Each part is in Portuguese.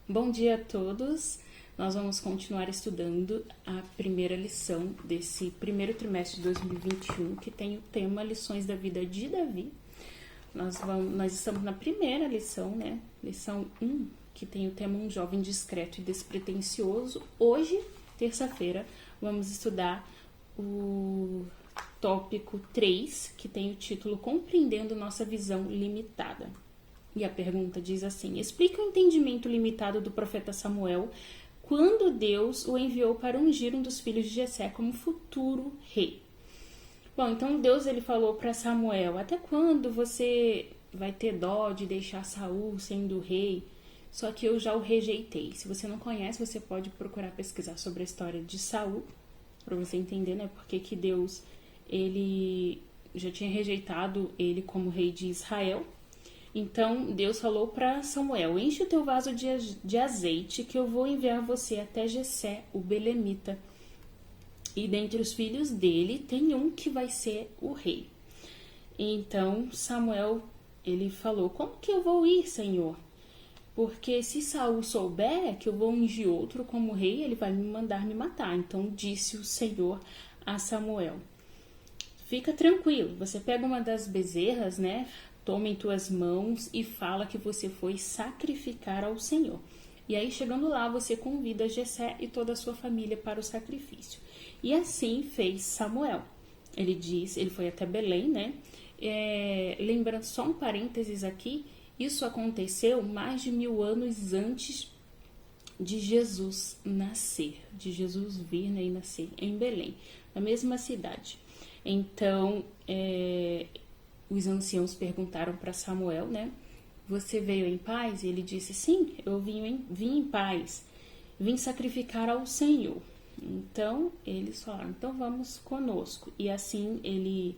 Bom dia a todos. Nós vamos continuar estudando a primeira lição desse primeiro trimestre de 2021, que tem o tema Lições da Vida de Davi. Nós estamos na primeira lição, né? Lição 1, que tem o tema Um Jovem Discreto e Despretensioso. Hoje, terça-feira, vamos estudar o tópico 3, que tem o título Compreendendo Nossa Visão Limitada. E a pergunta diz assim: explica o entendimento limitado do profeta Samuel quando Deus o enviou para ungir um dos filhos de Jessé como futuro rei. Bom, então Deus ele falou para Samuel: até quando você vai ter dó de deixar Saul sendo rei? Só que eu já o rejeitei. Se você não conhece, você pode procurar pesquisar sobre a história de Saul, para você entender, né, porque que Deus ele já tinha rejeitado ele como rei de Israel. Então Deus falou para Samuel: enche o teu vaso de azeite, que eu vou enviar você até Jessé, o belemita. E dentre os filhos dele tem um que vai ser o rei. Então Samuel ele falou: como que eu vou ir, Senhor? Porque se Saul souber que eu vou ungir outro como rei, ele vai me mandar me matar. Então disse o Senhor a Samuel: fica tranquilo, você pega uma das bezerras, né? Toma em tuas mãos e fala que você foi sacrificar ao Senhor. E aí, chegando lá, você convida Jessé e toda a sua família para o sacrifício. E assim fez Samuel. Ele foi até Belém, né? Lembrando, só um parênteses aqui, isso aconteceu mais de 1000 anos antes de Jesus nascer, de Jesus vir, né, e nascer em Belém, na mesma cidade. Então, os anciãos perguntaram para Samuel, né? Você veio em paz? E ele disse: sim, eu vim em paz. Vim sacrificar ao Senhor. Então, eles falaram: então vamos conosco. E assim ele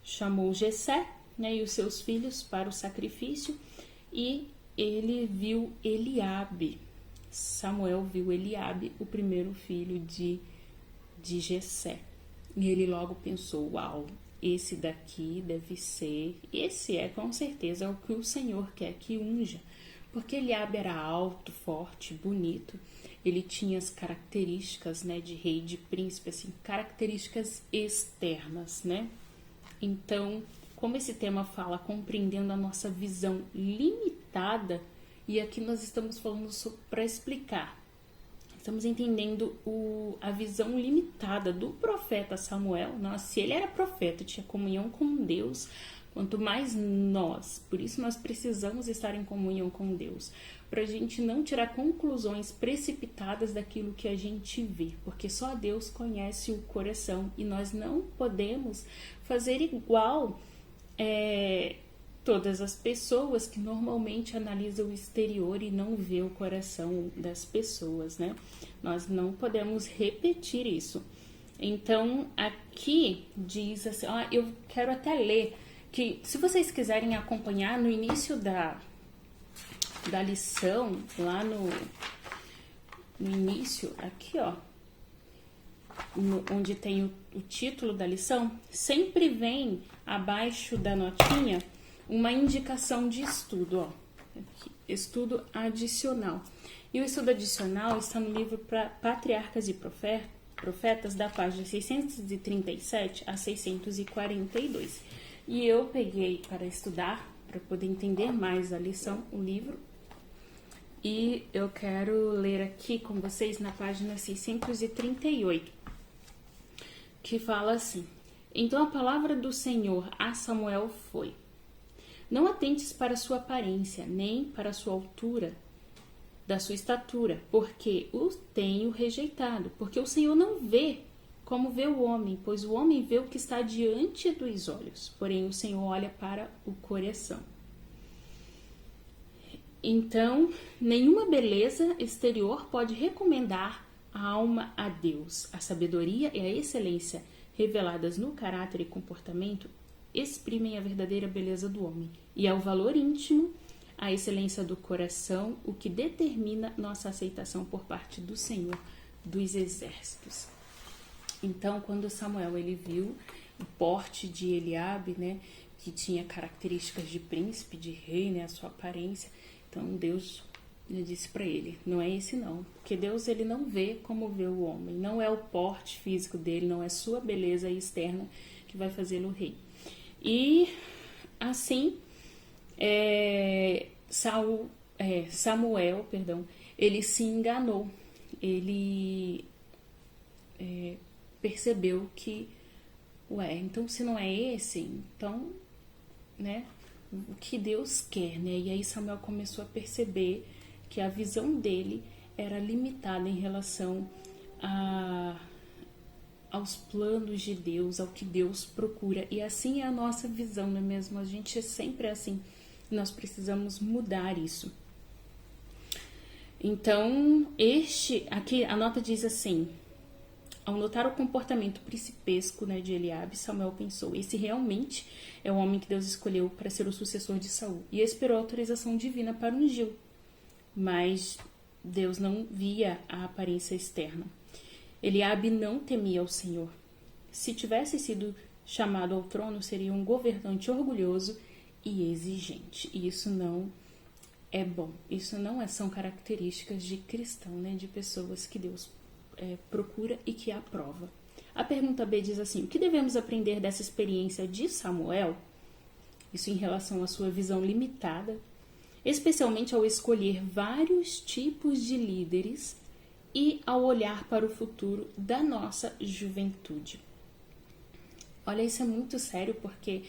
chamou Jessé, né, e os seus filhos para o sacrifício. E ele viu Eliabe. Samuel viu Eliabe, o primeiro filho de Jessé. E ele logo pensou: uau, esse daqui deve ser, esse é com certeza o que o Senhor quer que unja, porque Eliabe era alto, forte, bonito, ele tinha as características, né, de rei, de príncipe, assim, características externas, né? Então, como esse tema fala compreendendo a nossa visão limitada, e aqui nós estamos falando para explicar. Estamos entendendo a visão limitada do profeta Samuel. Se ele era profeta, tinha comunhão com Deus, quanto mais nós. Por isso nós precisamos estar em comunhão com Deus, para a gente não tirar conclusões precipitadas daquilo que a gente vê, porque só Deus conhece o coração e nós não podemos fazer igual todas as pessoas que normalmente analisam o exterior e não vê o coração das pessoas, né? Nós não podemos repetir isso. Então, aqui diz assim, eu quero até ler, que se vocês quiserem acompanhar no início da lição, lá no início, aqui onde tem o título da lição, sempre vem abaixo da notinha uma indicação de estudo, aqui, estudo adicional. E o estudo adicional está no livro Patriarcas e Profetas, da página 637 a 642. E eu peguei para estudar, para poder entender mais a lição, o livro. E eu quero ler aqui com vocês na página 638, que fala assim: então a palavra do Senhor a Samuel foi: não atentes para sua aparência, nem para sua altura, da sua estatura, porque o tenho rejeitado. Porque o Senhor não vê como vê o homem, pois o homem vê o que está diante dos olhos, porém o Senhor olha para o coração. Então, nenhuma beleza exterior pode recomendar a alma a Deus. A sabedoria e a excelência reveladas no caráter e comportamento exprimem a verdadeira beleza do homem, e é o valor íntimo, a excelência do coração, o que determina nossa aceitação por parte do Senhor dos exércitos. Então, quando Samuel ele viu o porte de Eliabe, né, que tinha características de príncipe, de rei, né, a sua aparência, então Deus Eu disse para ele, não é esse não, porque Deus ele não vê como vê o homem, não é o porte físico dele, não é sua beleza externa que vai fazê-lo rei. E assim, Samuel, ele se enganou, ele percebeu que, então se não é esse, então, né, o que Deus quer, né? E aí Samuel começou a perceber que a visão dele era limitada em relação aos planos de Deus, ao que Deus procura. E assim é a nossa visão, não é mesmo? A gente é sempre assim. Nós precisamos mudar isso. Então, aqui a nota diz assim: ao notar o comportamento principesco, né, de Eliabe, Samuel pensou: esse realmente é o homem que Deus escolheu para ser o sucessor de Saul, e esperou a autorização divina para ungí-lo. Mas Deus não via a aparência externa. Eliabe não temia o Senhor. Se tivesse sido chamado ao trono, seria um governante orgulhoso e exigente. E isso não é bom. Isso não são características de cristão, né? De pessoas que Deus procura e que aprova. A pergunta B diz assim: o que devemos aprender dessa experiência de Samuel? Isso em relação à sua visão limitada, especialmente ao escolher vários tipos de líderes e ao olhar para o futuro da nossa juventude. Olha, isso é muito sério, porque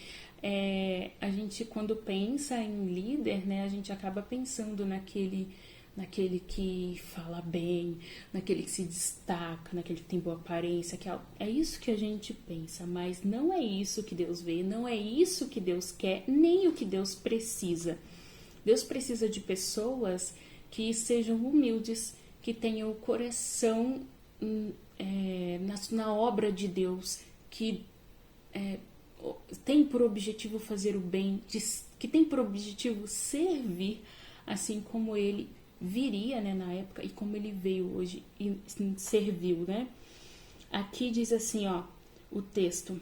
a gente, quando pensa em líder, né, a gente acaba pensando naquele que fala bem, naquele que se destaca, naquele que tem boa aparência, é isso que a gente pensa, mas não é isso que Deus vê, não é isso que Deus quer, nem o que Deus precisa. Deus precisa de pessoas que sejam humildes, que tenham o coração na obra de Deus, que tem por objetivo fazer o bem, que tem por objetivo servir, assim como ele viria, né, na época, e como ele veio hoje e serviu, né? Aqui diz assim, o texto: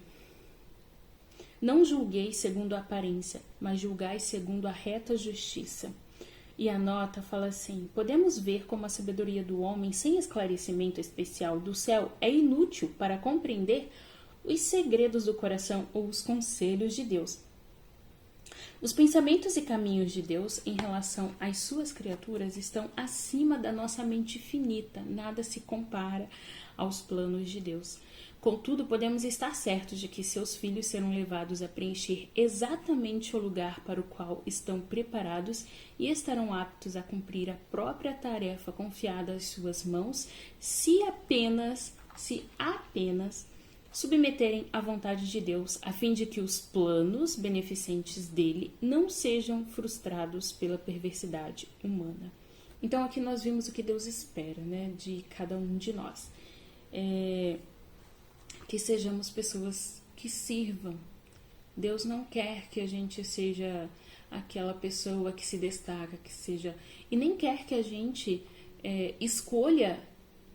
não julgueis segundo a aparência, mas julgai segundo a reta justiça. E a nota fala assim: podemos ver como a sabedoria do homem sem esclarecimento especial do céu é inútil para compreender os segredos do coração ou os conselhos de Deus. Os pensamentos e caminhos de Deus em relação às suas criaturas estão acima da nossa mente finita, nada se compara aos planos de Deus. Contudo, podemos estar certos de que seus filhos serão levados a preencher exatamente o lugar para o qual estão preparados e estarão aptos a cumprir a própria tarefa confiada às suas mãos, se apenas submeterem à vontade de Deus, a fim de que os planos beneficentes dele não sejam frustrados pela perversidade humana. Então aqui nós vimos o que Deus espera, né, de cada um de nós. Que sejamos pessoas que sirvam. Deus não quer que a gente seja aquela pessoa que se destaca, e nem quer que a gente escolha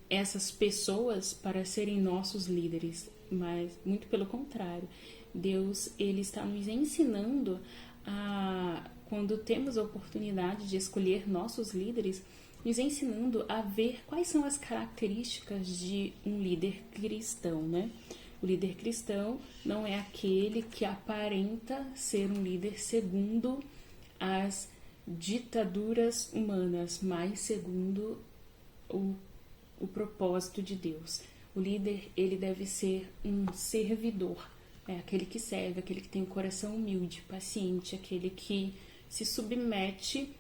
essas pessoas para serem nossos líderes, mas muito pelo contrário. Deus, ele está nos ensinando quando temos a oportunidade de escolher nossos líderes, nos ensinando a ver quais são as características de um líder cristão, né? O líder cristão não é aquele que aparenta ser um líder segundo as ditaduras humanas, mas segundo o propósito de Deus. O líder, ele deve ser um servidor, aquele que serve, aquele que tem um coração humilde, paciente, aquele que se submete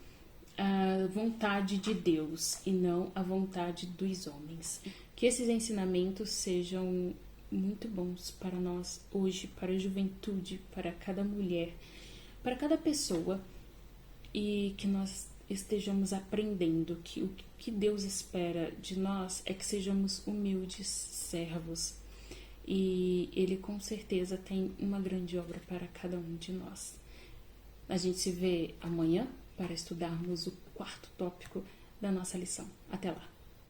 à vontade de Deus e não à vontade dos homens. Que esses ensinamentos sejam muito bons para nós hoje, para a juventude, para cada mulher, para cada pessoa, e que nós estejamos aprendendo que o que Deus espera de nós é que sejamos humildes servos, e Ele com certeza tem uma grande obra para cada um de nós. A gente se vê amanhã para estudarmos o 4º tópico da nossa lição. Até lá!